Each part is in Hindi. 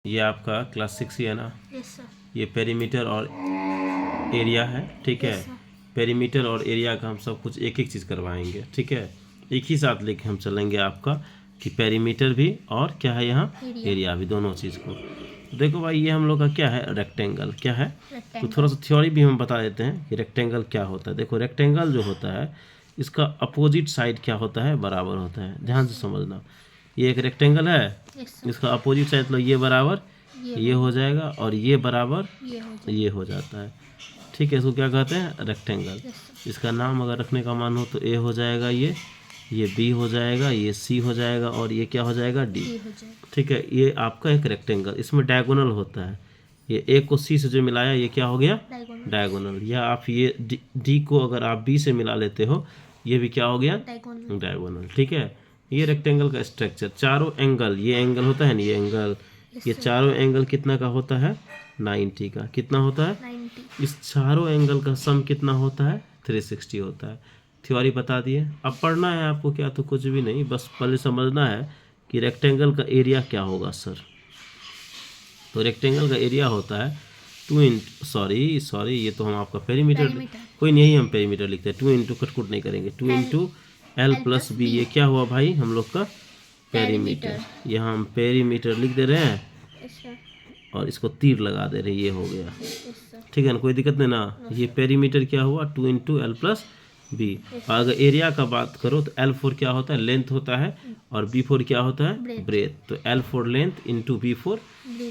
ये आपका क्लास 6 ही है ना? Yes sir. ये पेरीमीटर और एरिया है, ठीक है। Yes, sir. पेरीमीटर और एरिया का हम सब कुछ एक एक चीज़ करवाएंगे, ठीक है। एक ही साथ लेके हम चलेंगे आपका कि पेरीमीटर भी और क्या है यहाँ एरिया भी, दोनों चीज़ को। देखो भाई ये हम लोग का क्या है, रेक्टेंगल। क्या है? तो थोड़ा सा थ्योरी भी हम बता देते हैं कि रेक्टेंगल क्या होता है। देखो रेक्टेंगल जो होता है इसका अपोजिट साइड क्या होता है, बराबर होता है। ध्यान से समझना, ये एक रेक्टेंगल है, Yes, sir. इसका अपोजिट साइड लो ये बराबर ये हो जाएगा और ये बराबर ये हो जाए। ये हो जाता है, ठीक है। इसको क्या कहते हैं, रेक्टेंगल। Yes, sir. इसका नाम अगर रखने का मान हो तो ए हो जाएगा, ये बी हो जाएगा, ये सी हो जाएगा और ये क्या हो जाएगा, डी, ये हो जाए। ठीक है। ये आपका एक रेक्टेंगल, इसमें डायगोनल होता है। ये ए को सी से जो मिलाया ये क्या हो गया, Diagonal. डायगोनल। या आप ये डी को अगर आप बी से मिला लेते हो ये भी क्या हो गया, Diagonal. डायगोनल, ठीक है। ये रेक्टेंगल का स्ट्रक्चर, चारों एंगल, ये एंगल होता है ना, ये एंगल, ये चारों एंगल कितना का होता है, 90 का। कितना होता है, 90. इस चारों एंगल का सम कितना होता है, 360 होता है। थ्योरी बता दिए। अब पढ़ना है आपको क्या, तो कुछ भी नहीं, बस पहले समझना है कि रेक्टेंगल का एरिया क्या होगा सर। तो रेक्टेंगल का एरिया होता है सॉरी ये तो हम आपका पेरीमीटर, कोई नहीं, यही हम पेरीमीटर लिखते हैं। 2 इंटू कटकुट नहीं करेंगे, 2 इंटू एल प्लस बी। ये क्या हुआ भाई हम लोग का पेरीमीटर। यहाँ हम पेरीमीटर लिख दे रहे हैं Yes, sir. और इसको तीर लगा दे रहे हैं, ये हो गया, Yes, sir. ठीक है ना, कोई दिक्कत नहीं ना। ये पेरीमीटर क्या हुआ, 2 इंटू एल प्लस बी। और अगर एरिया का बात करो तो L4 क्या होता है, लेंथ होता है, और B4 क्या होता है, ब्रेथ। तो L4 length into B4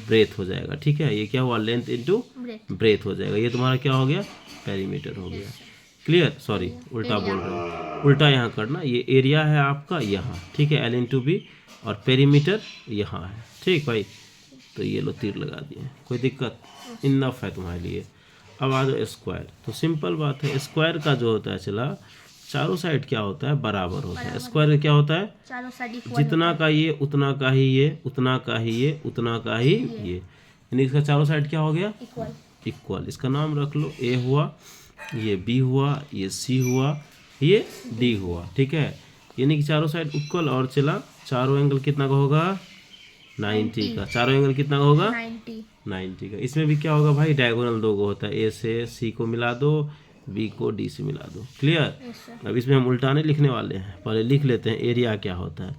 breath हो जाएगा, ठीक है। ये क्या हुआ, लेंथ इंटू Breadth. ब्रेथ हो जाएगा। ये तुम्हारा क्या हो गया, पेरीमीटर हो गया। क्लियर, सॉरी उल्टा बोल रहा हूँ, उल्टा यहाँ करना। ये एरिया है आपका यहाँ, ठीक है, L इंटू बी, और पेरीमीटर यहाँ है, ठीक भाई। तो ये लो तीर लगा दिए, कोई दिक्कत, इनफ है तुम्हारे लिए। अब आ जाओ स्क्वायर। तो सिंपल बात है, स्क्वायर का जो होता है चला, चारों साइड क्या होता है, बराबर होता है। स्क्वायर का क्या होता है, चारों साइड इक्वल. जितना का ये उतना का ही ये, उतना का ही ये, उतना का ही ये, यानी इसका चारों साइड क्या हो गया, इक्वल. इक्वल। इसका नाम रख लो, ए हुआ, ये बी हुआ, ये सी हुआ, ये डी हुआ, ठीक है। यानी कि चारों साइड इक्वल। और चला चारों एंगल कितना का होगा, 90 का। चारों एंगल कितना का होगा, 90 का। इसमें भी क्या होगा भाई, डायगोनल दो को होता है, ए से सी को मिला दो, बी को डी से मिला दो। क्लियर। Yes, sir. अब इसमें हम उल्टा नहीं लिखने वाले हैं, पहले लिख लेते हैं एरिया क्या होता है।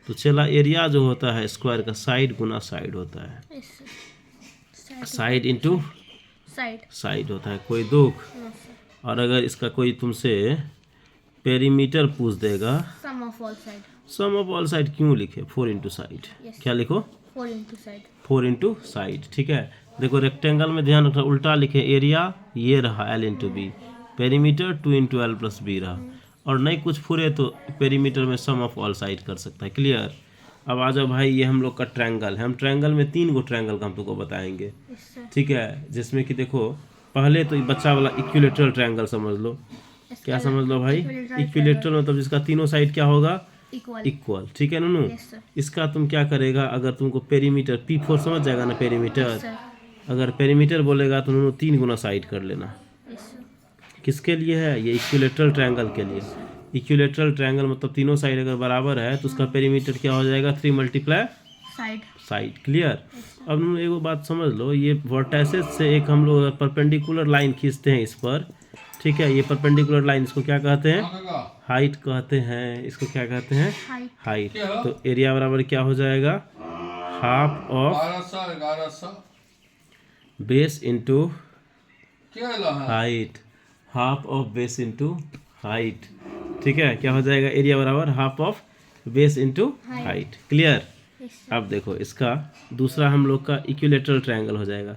तो चला एरिया जो होता है स्क्वायर का, साइड गुना साइड होता है, Yes, sir. Side into Side. Side होता है। कोई दुख। No, sir. और अगर इसका कोई तुमसे पेरीमीटर पूछ देगा, Sum of all side. Sum of all side क्यों लिखे, 4 इंटू साइड। Yes. क्या लिखो, 4 into side. 4 इंटू साइड, ठीक है। देखो रेक्टेंगल में ध्यान रखना, उल्टा लिखे, एरिया ये रहा L into B, perimeter 2 into L plus B रहा। और नहीं कुछ फुरे तो पेरीमीटर में सम ऑफ ऑल साइड कर सकता है। क्लियर। अब आ जाओ भाई, ये हम लोग का ट्रायंगल है। हम ट्रायंगल में 3 गो ट्रायंगल का हम तुमको बताएंगे, Yes, sir. ठीक है। जिसमें कि देखो पहले तो ये बच्चा वाला इक्विलेटरल ट्रायंगल समझ लो। क्या समझ लो भाई, इक्विलेटरल मतलब जिसका तीनों साइड क्या होगा, Equal. इक्वल, ठीक है नूनू। Yes, sir. इसका तुम क्या करेगा, अगर तुमको पेरीमीटर P4 समझ जाएगा ना, पेरीमीटर। Sir. अगर पेरीमीटर बोलेगा तो नूनू 3 गुना साइड कर लेना। Yes, sir. किसके लिए है, ये इक्विलेटरल ट्रायंगल के लिए। इक्विलेटरल ट्रायंगल मतलब तीनों साइड अगर बराबर है तो उसका पेरीमीटर क्या हो जाएगा, 3 मल्टीप्लाई Side. साइड। क्लियर। अब नूनू एगो बात समझ लो, ये वर्टेसेस से एक हम लोग परपेंडिकुलर लाइन खींचते हैं इस पर, ठीक है। ये परपेंडिकुलर लाइन, इसको क्या कहते हैं, हाइट कहते हैं। इसको क्या कहते हैं, Height. हाइट। तो एरिया बराबर क्या हो जाएगा, हाफ ऑफ 1100 बेस इंटू क्या है height, half of base into height, ठीक है। क्या हो जाएगा, एरिया बराबर half of base into height. Clear. Yes, sir. अब देखो इसका दूसरा हम लोग का इक्विलेटरल ट्रायंगल हो जाएगा।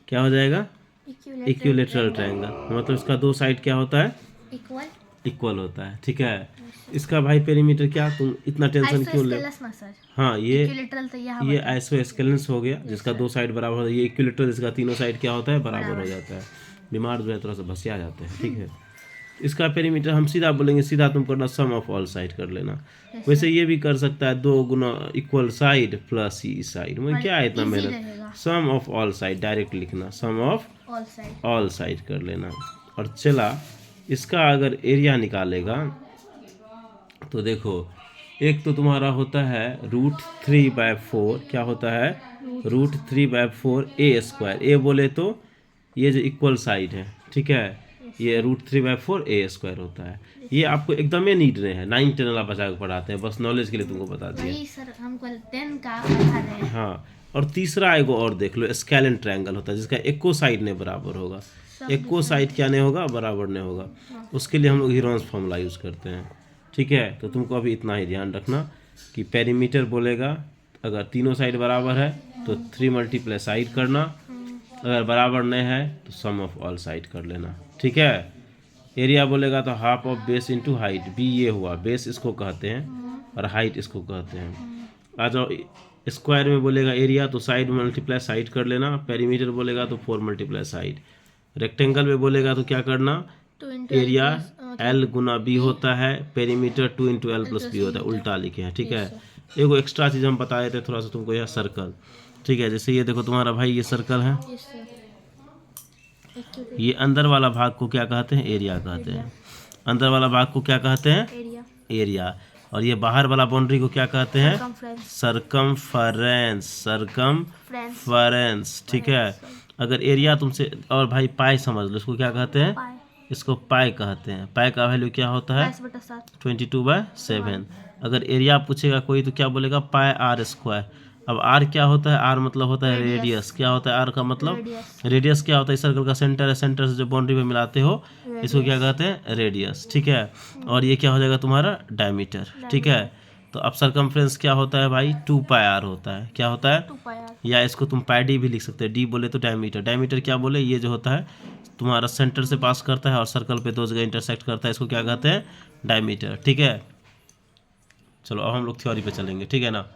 क्या हो जाएगा, Equilateral. इक्विलेटरल ट्रायंगल मतलब इसका दो साइड क्या होता है, Equal. इक्वल होता है, ठीक है। इसका भाई पेरीमीटर क्या, तुम इतना टेंशन क्यों ले, Isosceles ना सर. हाँ ये Equilateral तो यहाँ ये आइसोस्केलेंस हो गया, जिसका दो साइड बराबर होता है। ये इक्विलेटरल जिसका तीनों साइड क्या होता है, बराबर हो जाता है। बीमार जो है थोड़ा सा भसिया जाते हैं, ठीक है। इसका पेरीमीटर हम सीधा बोलेंगे, सीधा तुम करना सम ऑफ ऑल साइड कर लेना। वैसे ये भी कर सकता है 2 गुना equal side plus E side में, क्या है इतना easy मेहनत। रहेगा. Sum of all side direct लिखना, sum of All side. All side कर लेना। और चला इसका अगर एरिया निकालेगा तो देखो, एक तो तुम्हारा होता है √3/4, क्या होता है, √3/4 ए स्क्वायर। ए बोले तो ये जो इक्वल साइड है, ठीक है, ये √3/4 ए स्क्वायर होता है। ये आपको एकदम ही नीड रहे हैं, 9 10 वाला बचा के पढ़ाते हैं, बस नॉलेज के लिए तुमको बता दिया। वही सर हमको 10 का बता रहे हैं। हाँ, और तीसरा एगो और देख लो, स्केलेन ट्रायंगल होता है जिसका एको साइड नहीं बराबर होगा। एको साइड क्या नहीं होगा, बराबर नहीं होगा। उसके लिए हम लोग हीरोन्स फॉर्मूला यूज़ करते हैं, ठीक है। तो तुमको अभी इतना ही ध्यान रखना कि पेरीमीटर बोलेगा अगर तीनों साइड बराबर है तो 3 मल्टीप्लाई साइड करना, अगर बराबर नहीं है तो सम ऑफ ऑल साइड कर लेना, ठीक है। एरिया बोलेगा तो half of base into height, B ये हुआ, बेस इसको कहते हैं और हाइट इसको कहते हैं। आ जाओ, स्क्वायर में बोलेगा एरिया तो साइड मल्टीप्लाई साइड कर लेना, पेरीमीटर बोलेगा तो 4 मल्टीप्लाई साइड। रेक्टेंगल में बोलेगा तो क्या करना, 2 into एरिया एल गुना बी होता है, perimeter 2 into L plus B होता है, उल्टा लिखे हैं, ठीक है। एगो एक्स्ट्रा चीज़ हम बताए थे थोड़ा सा तुमको, यह सर्कल, ठीक है। जैसे ये देखो तुम्हारा भाई, ये सर्कल है, यस सर। ये अंदर वाला भाग को क्या कहते हैं, एरिया कहते हैं। अंदर वाला भाग को क्या कहते हैं, एरिया। एरिया। और ये बाहर वाला बाउंड्री को क्या कहते हैं, Circumference। Circumference, Friends। सरकमफरेंस, ठीक है। अगर एरिया तुमसे, और भाई पाई समझ लो, इसको क्या कहते हैं, पाई। इसको पाई कहते हैं। पाई का वैल्यू क्या होता है, 22/7। 22/7। अगर एरिया पूछेगा कोई तो क्या बोलेगा, पाई आर स्क्वायर। अब आर क्या होता है, आर मतलब होता है रेडियस। क्या होता है आर का मतलब, रेडियस क्या होता है, सर्कल का सेंटर है, सेंटर से जो बाउंड्री में मिलाते हो इसको क्या कहते हैं, रेडियस, ठीक है। और ये क्या हो जाएगा तुम्हारा, डायमीटर, ठीक है। तो अब सरकमफ्रेंस क्या होता है भाई, 2πr होता है। क्या होता है, 2πr। या इसको तुम पाई डी भी लिख सकते हैं, डी बोले तो डायमीटर। डायमीटर क्या बोले, ये जो होता है तुम्हारा सेंटर से पास करता है और सर्कल पे 2 जगह इंटरसेक्ट करता है, इसको क्या कहते हैं, डायमीटर, ठीक है। चलो अब हम लोग थ्योरी पे चलेंगे, ठीक है ना।